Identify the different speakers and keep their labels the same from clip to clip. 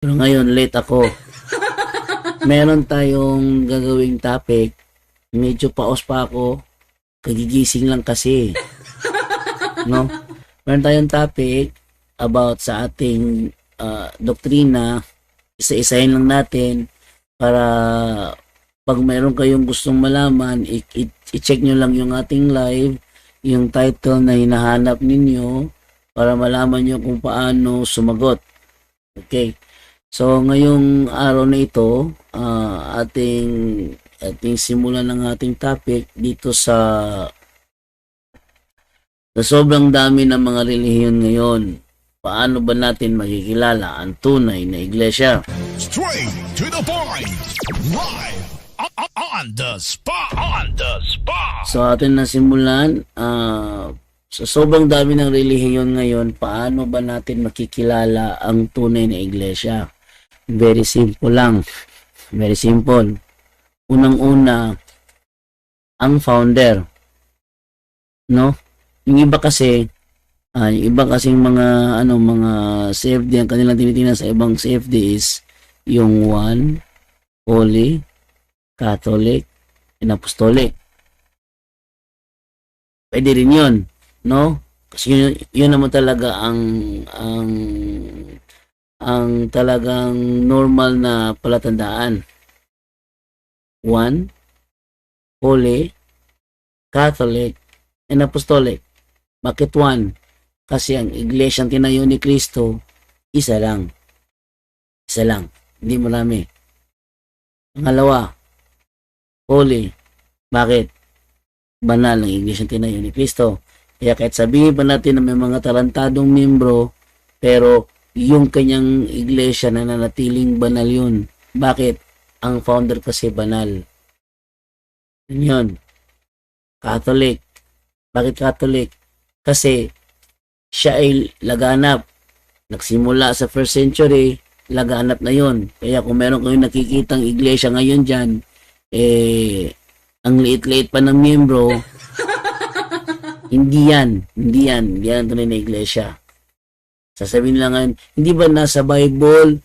Speaker 1: Pero ngayon, late ako. Meron tayong gagawing topic. Medyo paos pa ako. Kagigising lang kasi. No? Meron tayong topic about sa ating doktrina. Isa-isahin lang natin para pag mayroon kayong gustong malaman, i-check nyo lang yung ating live, yung title na hinahanap ninyo para malaman nyo kung paano sumagot. Okay. So, ngayong araw na ito, ating simulan ng ating topic dito sa sobrang dami ng mga relihiyon ngayon. Paano ba natin makikilala ang tunay na iglesia?
Speaker 2: Straight to the point. Live on the spot. On the spot.
Speaker 1: So, atin na simulan. Sa sobrang dami ng relihiyon ngayon, paano ba natin makikilala ang tunay na iglesia? Very simple lang. Very simple. Unang-una, ang founder. No? Yung iba kasing mga CFD, ang kanilang tinitingnan sa ibang CFD is yung one, holy, Catholic, and Apostolic. Pwede rin yun, no? Kasi yun naman talaga ang talagang normal na palatandaan. One, holy, Catholic, and Apostolic. Bakit one? Kasi ang iglesyang tinayo ni Kristo, isa lang. Isa lang. Hindi marami. Pangalawa, holy. Bakit? Banal ang iglesyang tinayo ni Kristo. Kaya kahit sabihin pa natin na may mga tarantadong membro, pero yung kanyang iglesia na nanatiling banal yun. Bakit? Ang founder kasi banal. Yun. Catholic. Bakit Catholic? Kasi siya ay laganap. Nagsimula sa first century, laganap na yun. Kaya kung meron kayong nakikitang iglesia ngayon dyan, ang liit-liit pa ng miyembro, hindi yan tunay na iglesia. Sasabihin lang ngayon, hindi ba nasa Bible,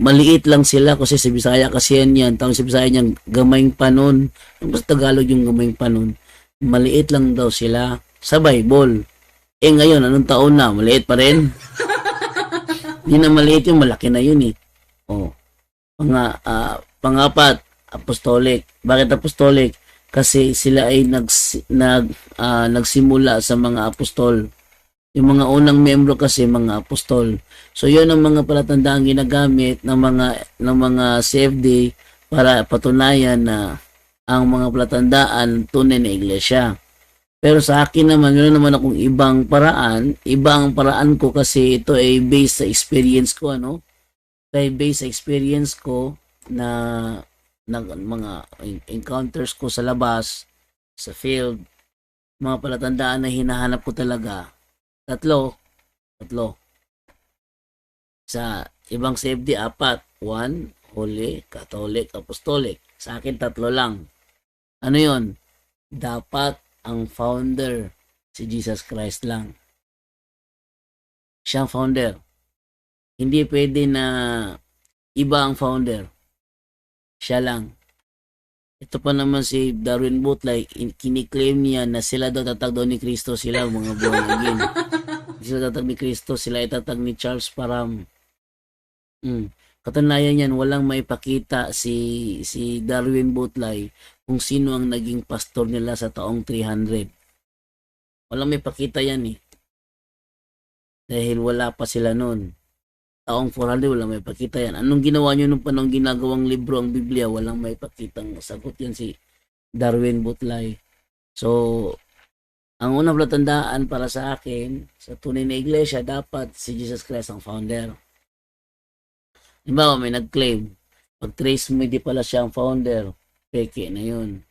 Speaker 1: maliit lang sila kasi sa Bisaya kasi yan. Tawag sa Bisaya niyang gamayng panon. Ang basta Tagalog yung gamayng panon. Maliit lang daw sila sa Bible. Ngayon, anong taon na? Maliit pa rin? Hindi na maliit yung malaki na yun eh. Pangapat, apostolic. Bakit apostolic? Kasi sila ay nagsimula sa mga apostol. Yung mga unang membro kasi mga apostol. So yun ang mga palatandaan ginagamit ng mga CFD para patunayan na ang mga palatandaan tunay na iglesia. Pero sa akin naman, meron naman akong ibang paraan. Ibang paraan ko kasi ito ay based sa experience ko, based sa experience ko na mga encounters ko sa labas, sa field, mga palatandaan na hinahanap ko talaga. Tatlo. Sa ibang CFD, 4. One, holy, Catholic, Apostolic. Sa akin, 3 lang. Ano yon? Dapat ang founder si Jesus Christ lang. Siyang founder. Hindi pwede na iba ang founder. Siya lang. Ito pa naman si Darwin Butlay, kiniklaim niya na sila daw tatag daw ni Kristo, sila mga born again. Sila tatag ni Kristo, sila itatag ni Charles Parham. Katunayan yan, walang maipakita si Darwin Butlay kung sino ang naging pastor nila sa taong 300. Walang maipakita yan eh. Dahil wala pa sila noon. Taong 400, walang may pakita yan. Anong ginawa nyo nung panong ginagawang libro ang Biblia? Walang may pakitang sagot yan si Darwin Butlay. So, ang unang palatandaan para sa akin, sa tunay na iglesia, dapat si Jesus Christ ang founder. Diba, may nag-claim. Pag-trace mo, hindi pala siya ang founder. Peke na yun.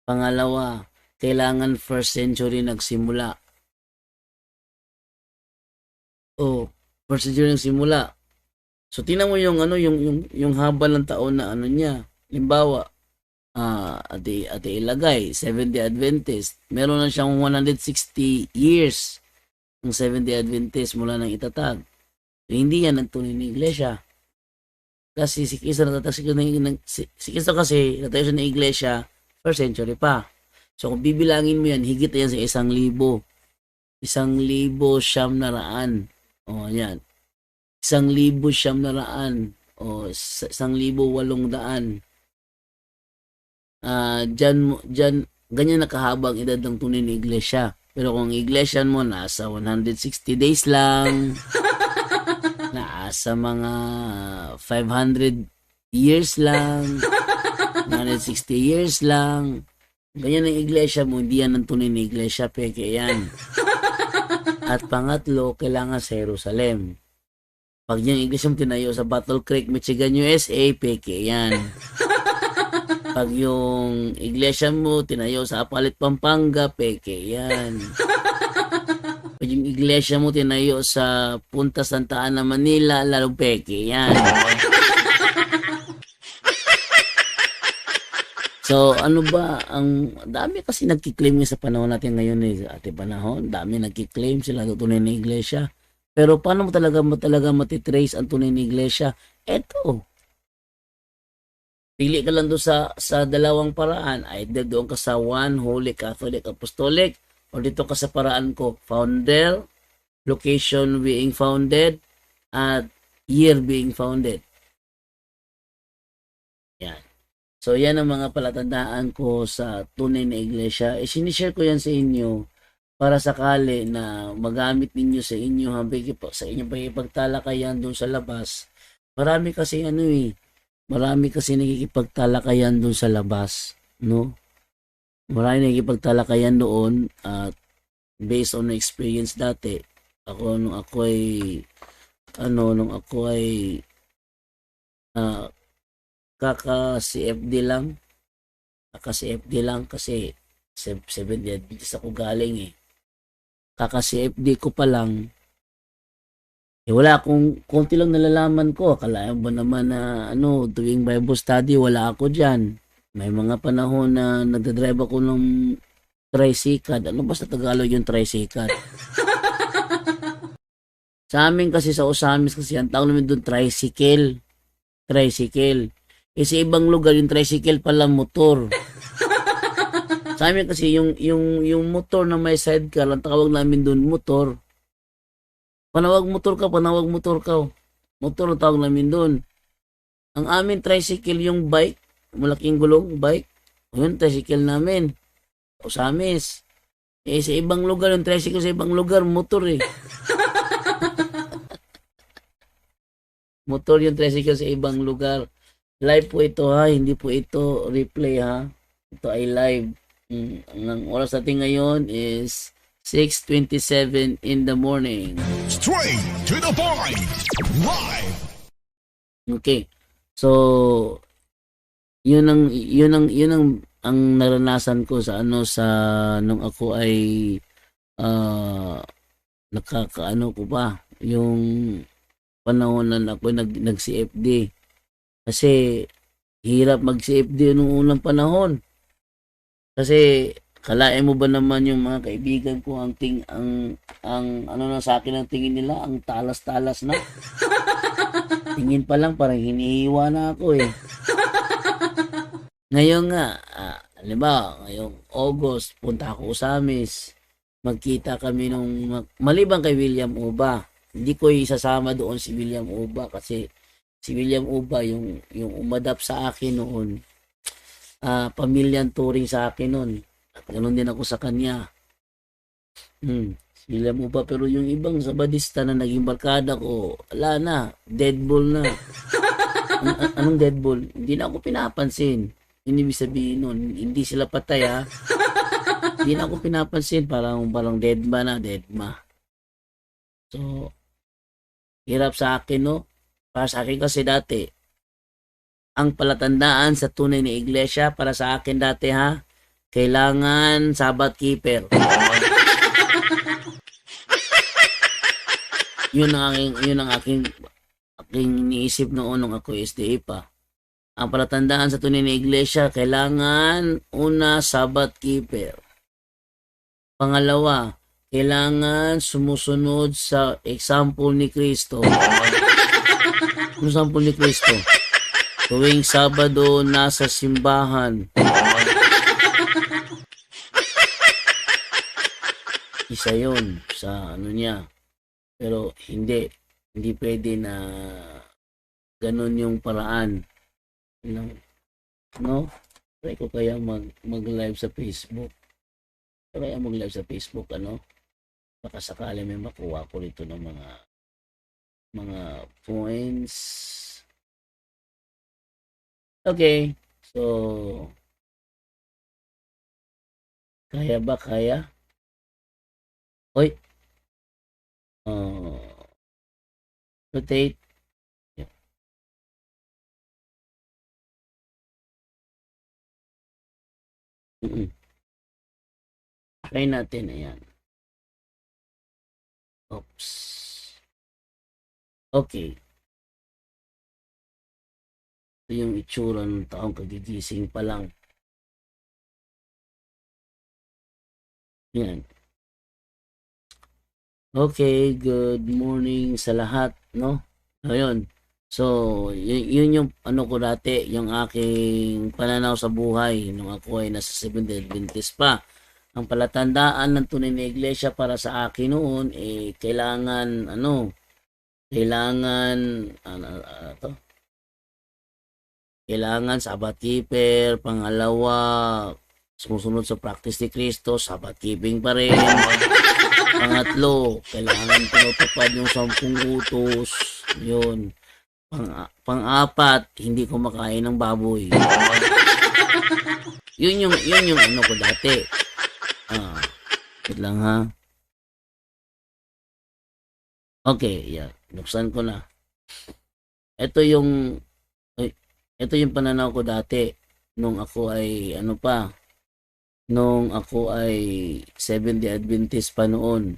Speaker 1: Pangalawa, kailangan first century nagsimula. First century nagsimula. So tingnan mo yung yung haba ng taon na niya. Halimbawa, ate ilagay 70 Adventist. Meron na siyang 160 years ng Seventh-day Adventist mula nang itatag. So, hindi yan ang tunay na iglesia. Kasi si Cristo si Cristo kasi natayo siya ng iglesia first century pa. So kung bibilangin mo yan, higit yan sa 1,000. 1,900. O yan. 1,900. O 1,800. Diyan, ganyan nakahabang edad ng tunay na iglesia. Pero kung iglesia mo nasa 160 days lang, nasa mga 500 years lang, 160 years lang, ganyan ang iglesia mo, hindi yan ang tunay na iglesia, peke yan. At pangatlo, kailangan sa Jerusalem. Pag yung iglesia mo tinayo sa Battle Creek, Michigan, USA, peke yan. Pag yung iglesia mo tinayo sa Apalit, Pampanga, peke yan. Pag yung iglesia mo tinayo sa Punta Santa Ana, Manila, lalo peke yan. So, ano ba, ang dami kasi nagkiklaim sa panahon natin ngayon sa ating panahon. Dami nagkiklaim sila ng tunay na iglesia. Pero paano mo talaga matitrace ang tunay na iglesia? Eto. Pili ka lang doon sa dalawang paraan. Either doon ka sa one, Holy, Catholic, Apostolic, o dito ka sa paraan ko, founder, location being founded, at year being founded. Yan. So, yan ang mga palatandaan ko sa tunay na iglesia. Sinishare ko yan sa inyo para sakali na magamit ninyo sa inyo sa inyong pagtalakayan doon sa labas. Marami kasi nakikipagtalakayan doon sa labas, no? Marami nakikipagtalakayan doon at based on experience dati. Nung ako ay kaka-CFD lang kasi 7 Adventist ako galing eh. Kaka-CFD ko pa lang wala akong konti lang nalalaman ko. Akala ba naman na tuwing Bible study wala ako diyan. May mga panahon na nagdadrive ako ng tricycle. Ano ba sa Tagalog yung tricycle? Sa amin kasi sa Osamis kasi ang tawag namin doon tricycle. Sa ibang lugar yung tricycle pala motor. Sa amin kasi yung motor na may sidecar, ang tawag namin doon motor. Panawag motor ka. Motor ang tawag namin doon. Ang amin tricycle yung bike, malaking gulong bike. Yun tricycle namin. Osamis. Sa ibang lugar yung tricycle, sa ibang lugar motor eh. Motor yung tricycle sa ibang lugar. Live po ito ha, hindi po ito replay ha. Ito ay live. Ang oras natin ngayon is 6:27 in the morning.
Speaker 2: Straight to the point. Live.
Speaker 1: Okay. So yun ang naranasan ko sa nung ako ay nakakaano ko pa yung panahon na ako nag-CFD. Kasi hirap mag-CFD nung unang panahon. Kasi kalain mo ba naman yung mga kaibigan ko ang sa akin ang tingin nila, ang talas-talas na. Tingin pa lang parang hinihiwa na ako eh. Ngayon nga, ngayong August, punta ako sa Osamis. Magkita kami maliban kay William Uba. Hindi ko isasama doon si William Uba kasi si William Uba yung umadap sa akin noon. Pamilyang turing sa akin noon. At ganoon din ako sa kanya. Si William Uba, pero yung ibang sabadista na naging barkada ko, wala na, deadball na. Anong deadball? Hindi na ako pinapansin. Hindi ibig sabihin nun, hindi sila patay ha. Hindi na ako pinapansin, parang deadma na, deadma. So, hirap sa akin, no? Para sa akin kasi dati, ang palatandaan sa tunay na iglesia, para sa akin dati ha, kailangan Sabbath keeper. Yun ang aking iniisip noon nung ako SDA pa. Ang palatandaan sa tunay na iglesia, kailangan una Sabbath keeper. Pangalawa, kailangan sumusunod sa example ni Kristo. Example ni Kristo. Tuwing Sabado, nasa simbahan. Isa yun sa ano niya. Pero hindi pwede na ganun yung paraan. No? Try ko kaya mag-live sa Facebook. Kaya mag-live sa Facebook, baka sakali may makuha ko rito ng mga points. Okay. So, kaya ba? Kaya? Oy. Rotate. Yeah. Try natin. Ayan. Oops. Okay. Ito yung itsura ng taong kagigising pa lang. Yan. Okay, good morning sa lahat, no? Ayun. So, yun yung ko dati, yung aking pananaw sa buhay nung ako ay nasa Seventh-day Adventist pa. Ang palatandaan ng tunay na iglesia para sa akin noon kailangan kailangan Sabbath keeper, pangalawa sumusunod sa practice ni Kristo, Sabbath keeping pa rin. Pangatlo, kailangan pinutupad yung 10 utos. Yun. Pang-apat, hindi kumakain ng baboy. Yun yung ko dati. Wait lang ha. Okay, yeah. Nuksan ko na. Ito yung pananaw ko dati nung ako ay nung ako ay Seventh-day Adventist pa noon.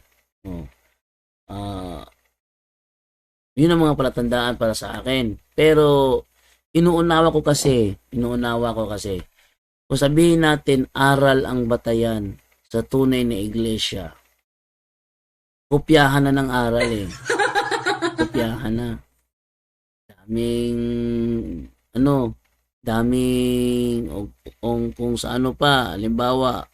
Speaker 1: Yun ang mga palatandaan para sa akin. Pero inuunawa ko kasi kung sabihin natin aral ang batayan sa tunay na iglesia, kopyahan na ng aral kopyahan na. Daming kung sa pa, halimbawa,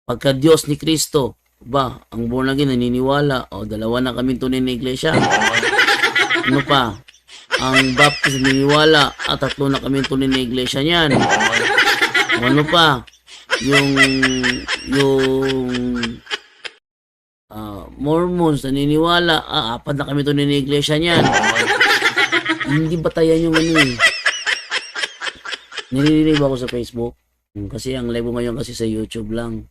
Speaker 1: pagka Diyos ni Kristo, ang born again naniniwala, dalawa na kami tunay na iglesia. Pa? Ang baptist naniniwala, tatlo na kami tunay na iglesia niyan. Pa? Yung Mormons naniniwala, apat na kami tunay na iglesia niyan. Hindi batayan yung nililive ako sa Facebook. Kasi ang live ko ngayon kasi sa YouTube lang.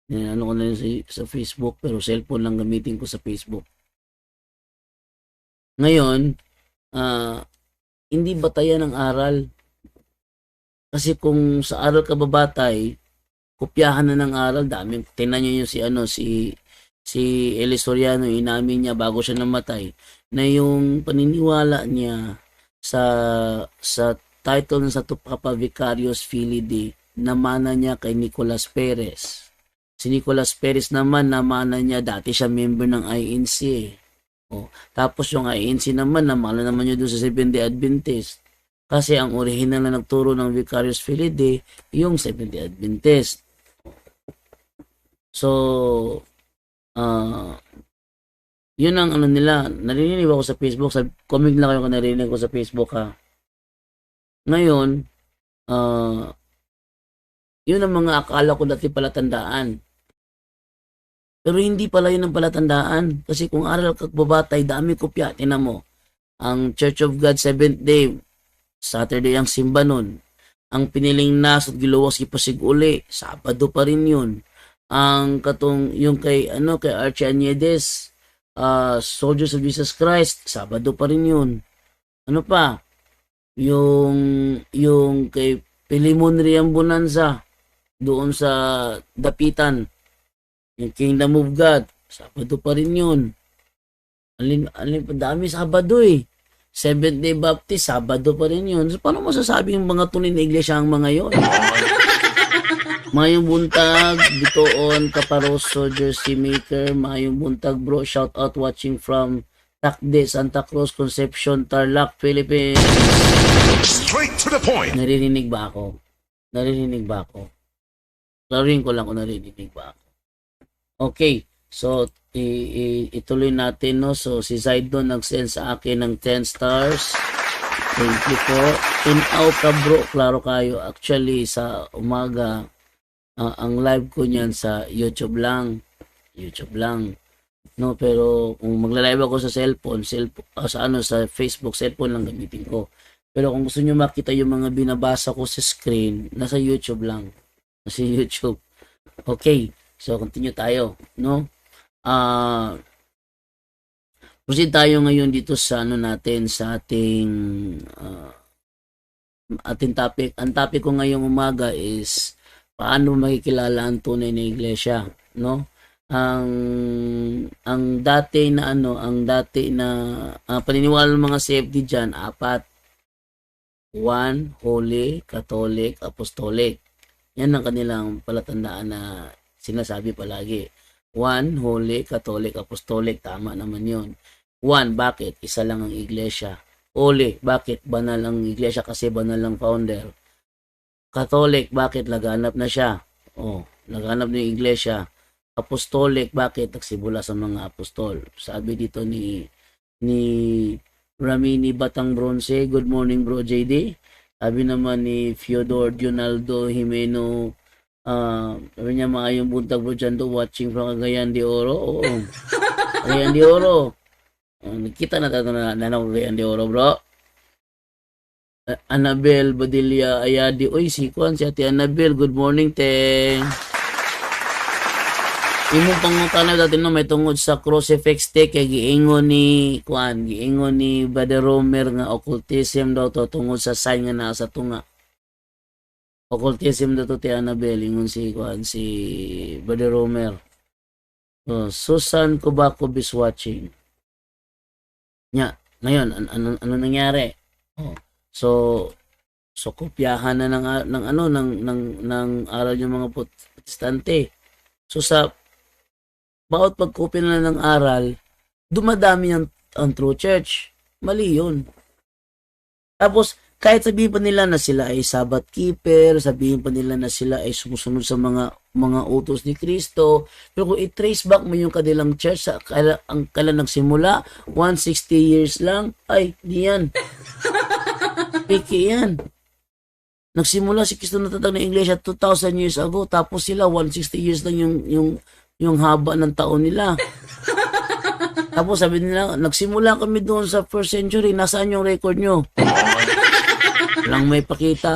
Speaker 1: Ko na rin sa Facebook, pero cellphone lang gamitin ko sa Facebook. Ngayon, hindi batayan ang aral. Kasi kung sa aral ka babatay, kopyahan na ng aral. Tingnan nyo yung si Eli Soriano, inamin niya bago siya namatay, na yung paniniwala niya sa title sa Papa Vicarius Filii namana niya kay Nicolas Perez. Si Nicolas Perez naman namana niya, dati siya member ng INC. Tapos yung INC naman namana naman niya doon sa Seventh-day Adventist. Kasi ang original na nagturo ng Vicarius Filii yung Seventh-day Adventist. So, yun ang nila. Narinig ako sa Facebook. Comment lang kayo kung narinig ko sa Facebook ha. Ngayon, yun ang mga akala ko dati palatandaan. Pero hindi pala yun ang palatandaan. Kasi kung aral ka babatay, dami kopya. Tinan mo, ang Church of God 7th Day, Saturday ang simba nun. Ang piniling nas at giluwas ipasig uli, Sabado pa rin yun. Ang yung kay Archie Aniedes, Soldiers of Jesus Christ, Sabado pa rin yun. Ano pa? Yung kay Pilimon Riam Bonanza, doon sa Dapitan, yung Kingdom of God, Sabado pa rin yun. Dami Sabado Seventh-day Baptist, Sabado pa rin yun. So, paano masasabi yung mga tunay na iglesia ang mga yun? Mayong buntag, Bitoon, Caparoso, Jersey Maker, mayong buntag bro, shout out watching from Tacde, Santa Cruz, Concepcion, Tarlac, Philippines.
Speaker 2: Straight to the point.
Speaker 1: Naririnig ba ako? Naririnig ba ako? Klaruhin ko lang kung naririnig ba ako. Okay, so ituloy natin, no? So si Zaido nag-send sa akin ng 10 stars. Thank you po. Tinaw ka bro, klaro kayo. Actually, sa umaga, ang live ko niyan sa YouTube lang. YouTube lang. No, pero kung magla-live ako sa cellphone, sa Facebook, cellphone lang gamitin ko. Pero kung gusto niyo makita yung mga binabasa ko sa screen, nasa YouTube lang. Nasa YouTube. Okay. So continue tayo, no? Proceed tayo ngayon dito sa natin sa ating topic. Ang topic ko ngayong umaga is paano makikilala ang tunay na iglesia, no? Ang dati na paniniwala ng mga CFD diyan, 4. 1, Holy, Catholic, Apostolic. Yan ang kanilang palatandaan na sinasabi palagi. 1, Holy, Catholic, Apostolic. Tama naman yun. 1, bakit? Isa lang ang iglesia. Holy, bakit? Banal ang iglesia kasi banal ang founder. Catholic, bakit? Laganap na siya. Laganap na yung iglesia. Apostolic, bakit? Nagsibula sa mga apostol. Sabi dito ni Ramini Batang Bronze, good morning bro JD. Sabi naman ni Fyodor Dionaldo Jimeno, sabi niya maayong buntag bro dyan do, watching from Cagayan de Oro. Oo, Cagayan de Oro. Nakita na tayo na Cagayan de Oro bro. Annabel Badilla Ayadi, oy si Ate Annabel, good morning teng. Imong pangutana dati no may tungod sa crucifix te kay giingon ni Brother Romer nga occultism daw to tungod sa sign nga naa sa tunga. Occultism daw to ti Annabel, ingon si Brother Romer. Susan Kubako is watching. Ngayon ano nangyari? So kopyahan na ng aral yung mga protestante. So sa bawat pagkopya na ng aral, dumadami ang true church. Mali yun. Tapos, kahit sabihin pa nila na sila ay Sabbath keeper, sabihin pa nila na sila ay sumusunod sa mga utos ni Kristo, pero kung i-trace back mo yung kanilang church sa kailan nagsimula, 160 years lang, ay, di yan. Piki yan. Nagsimula si Kristo natatag ng Iglesia 2,000 years ago, tapos sila 160 years lang yung haba ng taon nila. Tapos sabi nila, nagsimula kami doon sa 1st century, nasaan yung record nyo? Walang may pakita.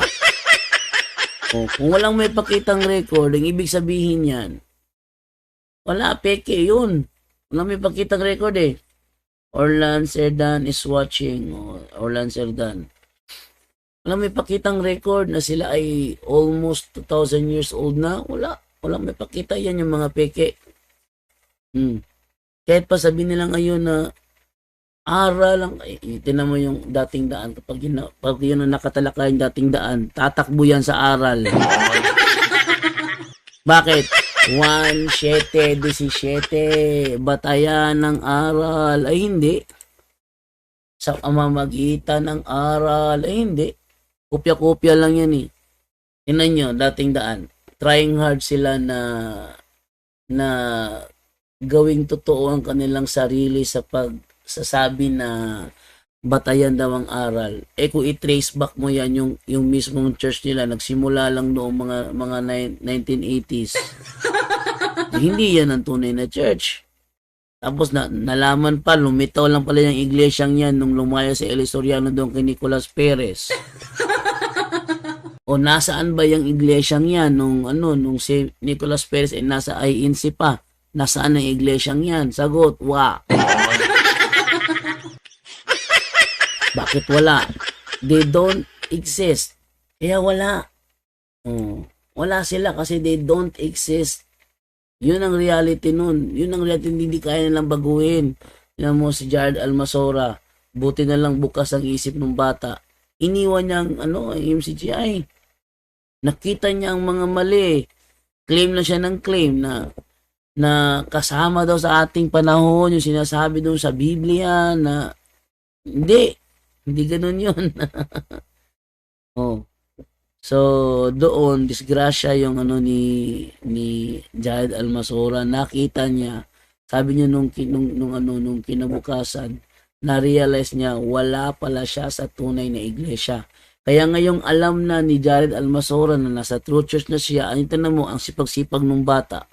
Speaker 1: Kung walang may pakitang record, ang ibig sabihin yan, wala, peke yun. Walang may pakitang record eh. Orlan Serdan is watching. Orlan Serdan. Walang may pakitang record na sila ay almost 2,000 years old na. Walang may pakita yan yung mga peke. Kahit pa sabihin nila ngayon na aral lang, tinan mo yung dating daan. Pag yun na nakatalakay yung dating daan, tatakbo yan sa aral. Bakit? 1, 7, 17, batayan ng aral. Ay hindi. Sa amamagitan ng aral. Ay hindi. Kopya-kopya lang yan eh. Tinan nyo, dating daan. Trying hard sila na gawing totoo ang kanilang sarili sa pagsasabi na batayan daw ang aral. Kung i-trace back mo yan, yung mismong church nila, nagsimula lang noong mga 1980s. Hindi yan ang tunay na church. Tapos nalaman pa, lumitaw lang pala yung iglesyang yan nung lumaya sa El Soriano doon kay Nicolas Perez. O nasaan ba yung iglesyang yan nung si Nicolas Perez nasa INC pa? Nasaan ang iglesyang yan? Sagot, Bakit wala? They don't exist. Kaya wala. Wala sila kasi they don't exist. Yun ang reality nun. Yun ang reality, hindi kaya nilang baguhin. Yan mo si Jared Almasora. Buti na lang bukas ang isip ng bata. Iniwan niya ang MCGI. Nakita niya ang mga mali. claim lang siya ng claim na kasama daw sa ating panahon yung sinasabi doon sa Biblia na hindi ganoon yun. Oh. So doon disgrasya yung ni Jared Almasora, nakita niya, sabi niya nung kinabukasan, na-realize niya wala pala siya sa tunay na iglesia. Kaya ngayong alam na ni Jared Almasora na nasa True Church na siya, ang tanong mo, ang sipag-sipag ng bata.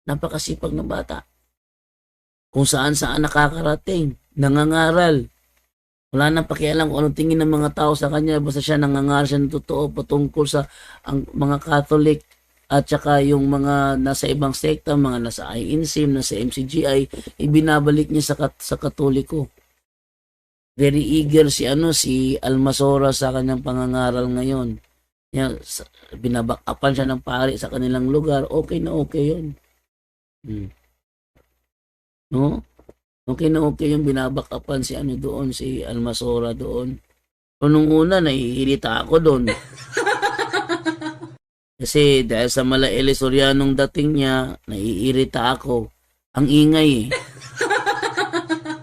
Speaker 1: Napakasipag ng bata. Kung saan nakakarating, nangangaral. Wala nang pakialam kung anong tingin ng mga tao sa kanya, basta siya nangangaral siya ng totoo patungkol sa ang mga Catholic at saka yung mga nasa ibang sekta, mga nasa INSIM, nasa MCGI, ibinabalik niya sa Katoliko. Very eager si Almasora sa kanyang pangangaral ngayon. Binabakapan siya ng pari sa kanilang lugar. Okay na okay yun. No? Okay na okay yung binabakapan si si Almasora doon. So, nung una, naiirita ako doon. Kasi dahil sa Malaele Sorianong dating niya, naiirita ako. Ang ingay eh.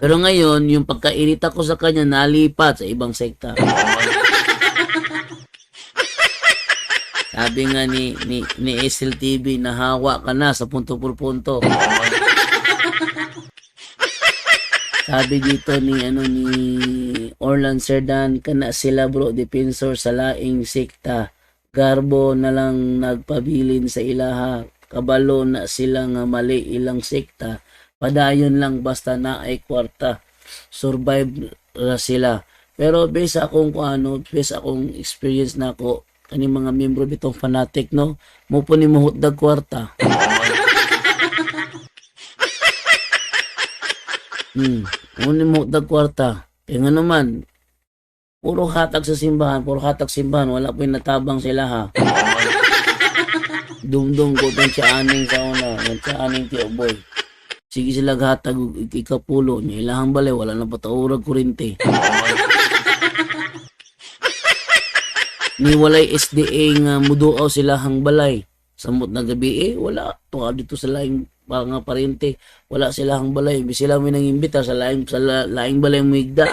Speaker 1: Pero ngayon, yung pagkairita ko sa kanya, nalipat sa ibang sekta. Sabi nga ni SLTV, nahawa ka na sa punto por punto. Sabi dito ni Orlan Serdan, kana sila bro defensor sa laing sekta. Garbo na lang nagpabilin sa ilaha. Kabalo na sila nga mali ilang sekta. Padayon lang basta na ay kwarta. Survive ra sila. Pero based akong experience na ako, kani mga miyembro bitong fanatic, no? Mo po ni muhutdag kwarta. Muni mo dag kwarta. Kaya nga naman, puro hatag simbahan, wala po yung natabang sila ha. Dumdum ko itong tiyaaning sa una, yung tiyaaning tiyoboy. Sige sila hatag ikapulo niya, ilahang balay, wala na pataurag kurente. Ni walay SDA nga muduaw sila hang balay. Samot na gabi wala. Tuwa dito sa laing mga parente, wala silang balay, hindi sila may nangimbita sa laing balay mo higda.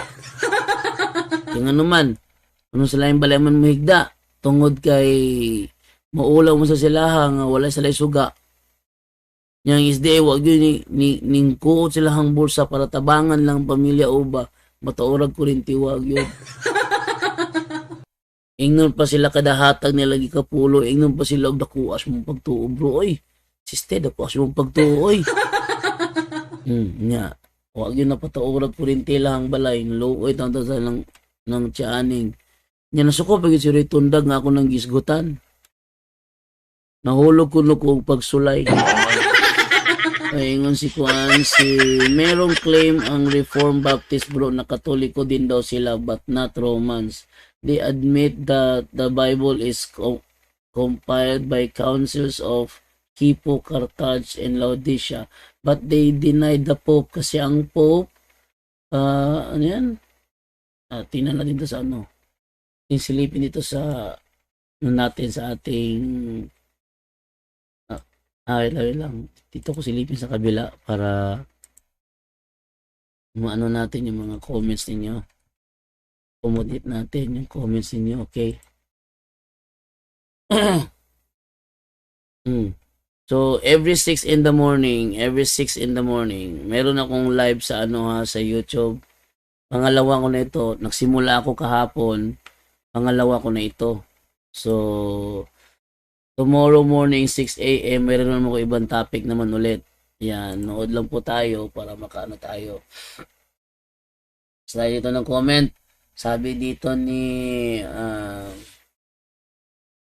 Speaker 1: Yung naman, sa laing balay mo higda, tungod kay maulaw mo sa silahang, wala sila suga. Yang isde, wag yun, ningkuot silahang bulsa para tabangan lang pamilya uba, mataurag kurinti, wag yun. Ingnon pa sila kadahatag nila gikapulo, ingnon pa sila og dakuas mong pagtuo, bro, oy. Siste, dakuas mong pagtuoy. Nya. Huwag yun napataurag kurinti lang balay. Naluoy tanda sa ng tiyaaning. Nya nasuko pag si Ritundag nga ako ng gisgutan. Nahulog ko pagsulay. Ay, ingon si merong claim ang Reformed Baptist bro na Katoliko din daw sila but not Romans. They admit that the Bible is compiled by councils of Hippo, Carthage, and Laodicea. But they denied the Pope kasi ang Pope, ano yan? Tingnan natin dito sa silipin dito sa natin sa ating lang. Dito ko silipin sa kabila para maano natin yung mga comments ninyo. Accommodate natin yung comments ninyo, okay? So, every 6 in the morning, meron akong live sa sa YouTube. Pangalawa ko na ito. Nagsimula ako kahapon. Pangalawa ko na ito. So, tomorrow morning, 6 a.m., meron naman ako ibang topic naman ulit. Yan, nood lang po tayo para makaano tayo. Sa dito ng comment, sabi dito ni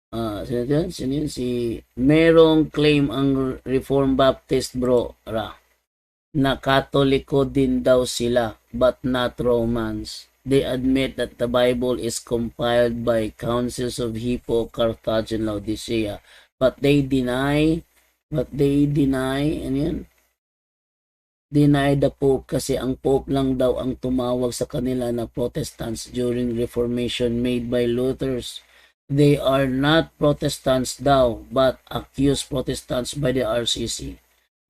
Speaker 1: sino yun? Si merong claim ang Reformed Baptist bro na Katoliko din daw sila but not Romans. They admit that the Bible is compiled by councils of Hippo, Carthage, and Laodicea, but they deny the Pope kasi ang Pope lang daw ang tumawag sa kanila na Protestants during Reformation made by Luther's they are not Protestants daw, but accused Protestants by the RCC.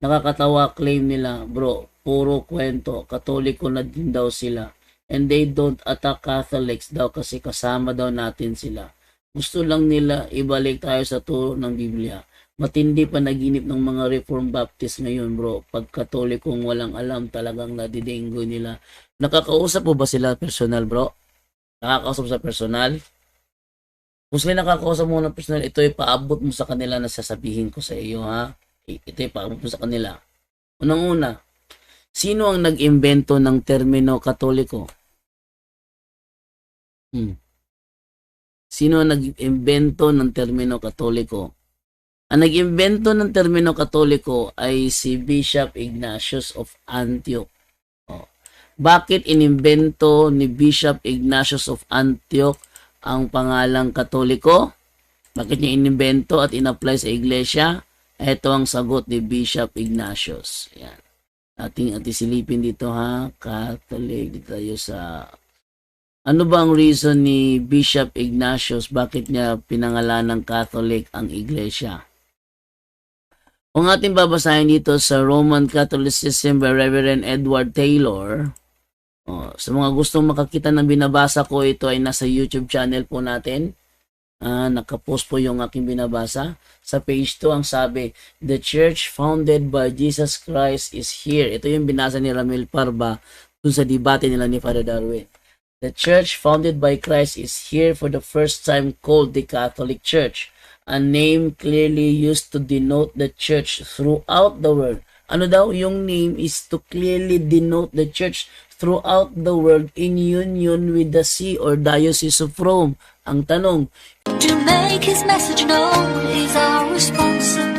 Speaker 1: Nakakatawa claim nila, bro, puro kwento, Katoliko na din daw sila. And they don't attack Catholics daw kasi kasama daw natin sila. Gusto lang nila ibalik tayo sa turo ng Biblia. Matindi pa naginip ng mga Reformed Baptist ngayon, bro. Pag Katolikong walang alam, talagang nadidenggo nila. Nakakausap po ba sila personal, bro? Nakakausap sa personal? Kung sila nakakausap mo ng personal, ito ay paabot mo sa kanila na sasabihin ko sa iyo, ha? Ito ay paabot mo sa kanila. Unang-una, sino ang nag-imbento ng termino Katoliko? Sino ang nag-imbento ng termino Katoliko? Ang nag-imbento ng termino Katoliko ay si Bishop Ignatius of Antioch. Bakit inimbento ni Bishop Ignatius of Antioch ang pangalang Katoliko? Bakit niya inimbento at in-apply sa iglesia? Ito ang sagot ni Bishop Ignatius. Yan. Ating silipin dito, ha. Catholic. Dito tayo sa... Ano ba ang reason ni Bishop Ignatius? Bakit niya pinangalan ng Catholic ang iglesia? Kung ating babasahin dito sa Roman Catholicism by Reverend Edward Taylor, sa mga gustong makakita ng binabasa ko, ito ay nasa YouTube channel po natin. Nakapost po yung aking binabasa. Sa page 2 ang sabi, "The church founded by Jesus Christ is here." Ito yung binasa ni Ramil Parba dun sa debate nila ni Father Darwin. "The church founded by Christ is here for the first time called the Catholic Church. A name clearly used to denote the church throughout the world." Ano daw? Yung name is to clearly denote the church throughout the world in union with the See or Diocese of Rome. Ang tanong,
Speaker 3: To make his message known is our responsibility.